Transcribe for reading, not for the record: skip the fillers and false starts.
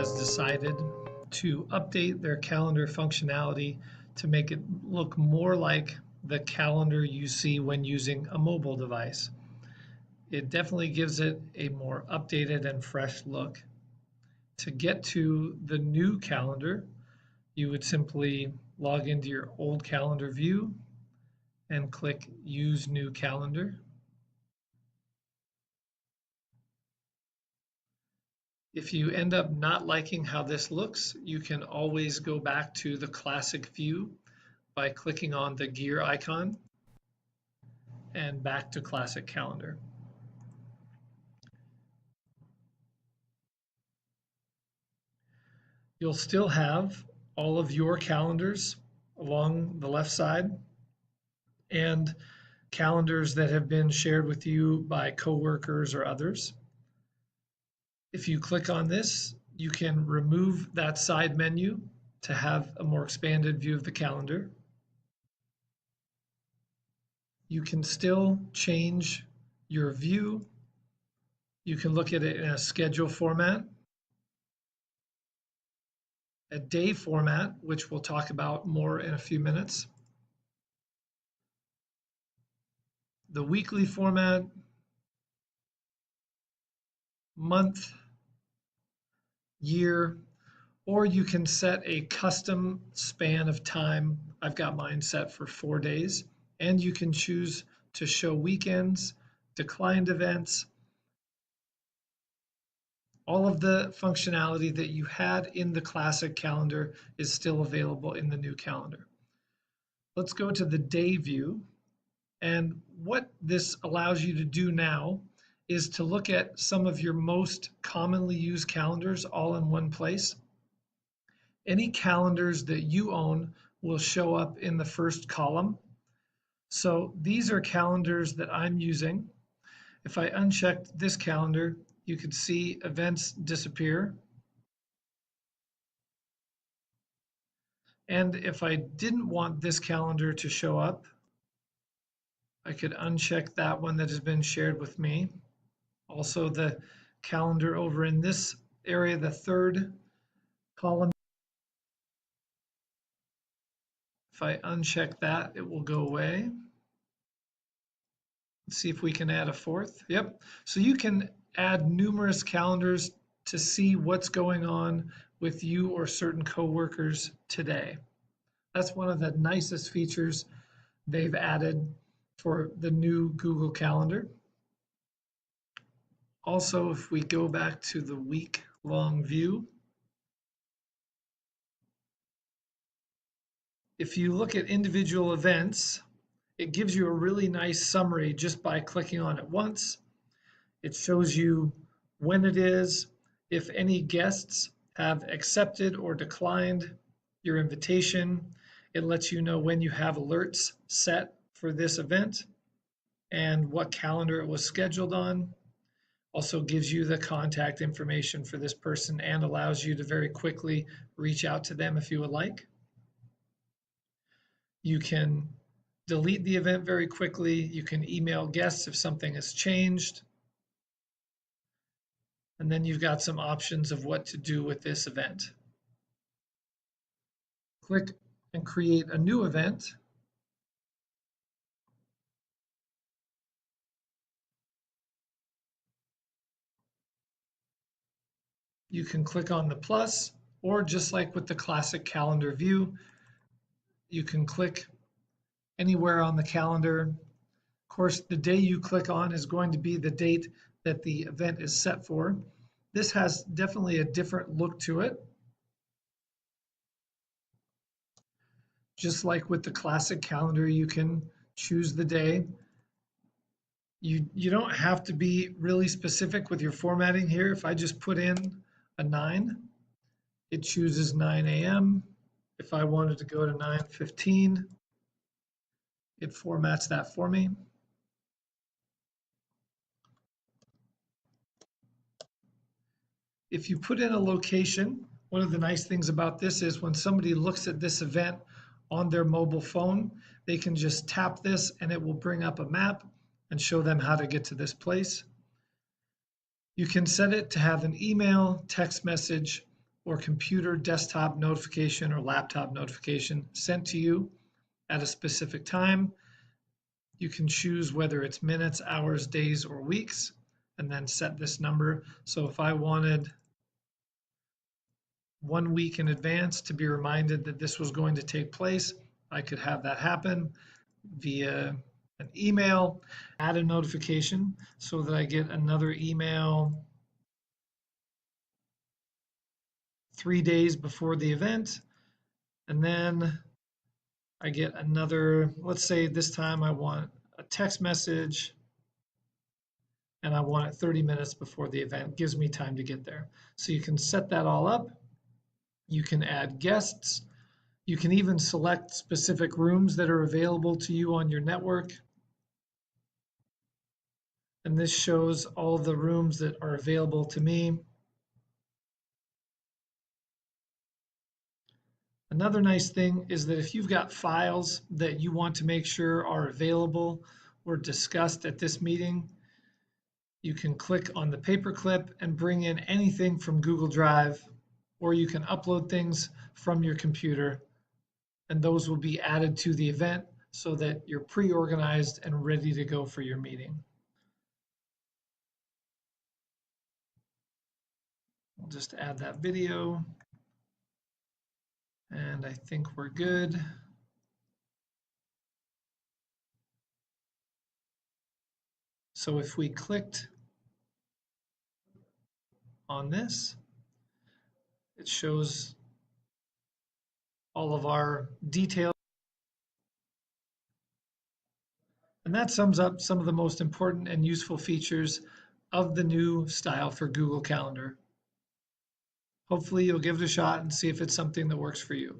has decided to update their calendar functionality to make it look more like the calendar you see when using a mobile device. It definitely gives it a more updated and fresh look. To get to the new calendar, you would simply log into your old calendar view and click Use New Calendar. If you end up not liking how this looks, you can always go back to the classic view by clicking on the gear icon and back to classic calendar. You'll still have all of your calendars along the left side and calendars that have been shared with you by coworkers or others. If you click on this, you can remove that side menu to have a more expanded view of the calendar. You can still change your view. You can look at it in a schedule format, a day format, which we'll talk about more in a few minutes, the weekly format, month, year, or you can set a custom span of time. I've got mine set for 4 days, and you can choose to show weekends, declined events, all of the functionality that you had in the classic calendar is still available in the new calendar. Let's go to the day view. And what this allows you to do now is to look at some of your most commonly used calendars all in one place. Any calendars that you own will show up in the first column. So these are calendars that I'm using. If I uncheck this calendar, you can see events disappear. And if I didn't want this calendar to show up, I could uncheck that one that has been shared with me. Also, the calendar over in this area, the third column, if I uncheck that, it will go away. Let's see if we can add a fourth. Yep. So you can add numerous calendars to see what's going on with you or certain coworkers today. That's one of the nicest features they've added for the new Google Calendar. Also, if we go back to the week-long view, if you look at individual events, it gives you a really nice summary just by clicking on it once. It shows you when it is, if any guests have accepted or declined your invitation. It lets you know when you have alerts set for this event and what calendar it was scheduled on. Also gives you the contact information for this person and allows you to very quickly reach out to them if you would like. You can delete the event very quickly. You can email guests if something has changed. And then you've got some options of what to do with this event. Click and create a new event. You can click on the plus, or just like with the classic calendar view, you can click anywhere on the calendar. Of course, the day you click on is going to be the date that the event is set for. This has definitely a different look to it. Just like with the classic calendar, you can choose the day. You don't have to be really specific with your formatting here. If I just put in a 9, it chooses 9 a.m. If I wanted to go to 9:15, it formats that for me. If you put in a location, one of the nice things about this is when somebody looks at this event on their mobile phone, they can just tap this and it will bring up a map and show them how to get to this place. You can set it to have an email, text message, or computer desktop notification or laptop notification sent to you at a specific time. You can choose whether it's minutes, hours, days, or weeks, and then set this number. So if I wanted 1 week in advance to be reminded that this was going to take place, I could have that happen via an email, add a notification so that I get another email 3 days before the event. And then I get another, let's say this time I want a text message and I want it 30 minutes before the event. Gives me time to get there. So you can set that all up. You can add guests. You can even select specific rooms that are available to you on your network. And this shows all the rooms that are available to me. Another nice thing is that if you've got files that you want to make sure are available or discussed at this meeting, you can click on the paperclip and bring in anything from Google Drive, or you can upload things from your computer, and those will be added to the event so that you're pre-organized and ready to go for your meeting. We'll just add that video, and I think we're good. So if we clicked on this, it shows all of our details. And that sums up some of the most important and useful features of the new style for Google Calendar. Hopefully you'll give it a shot and see if it's something that works for you.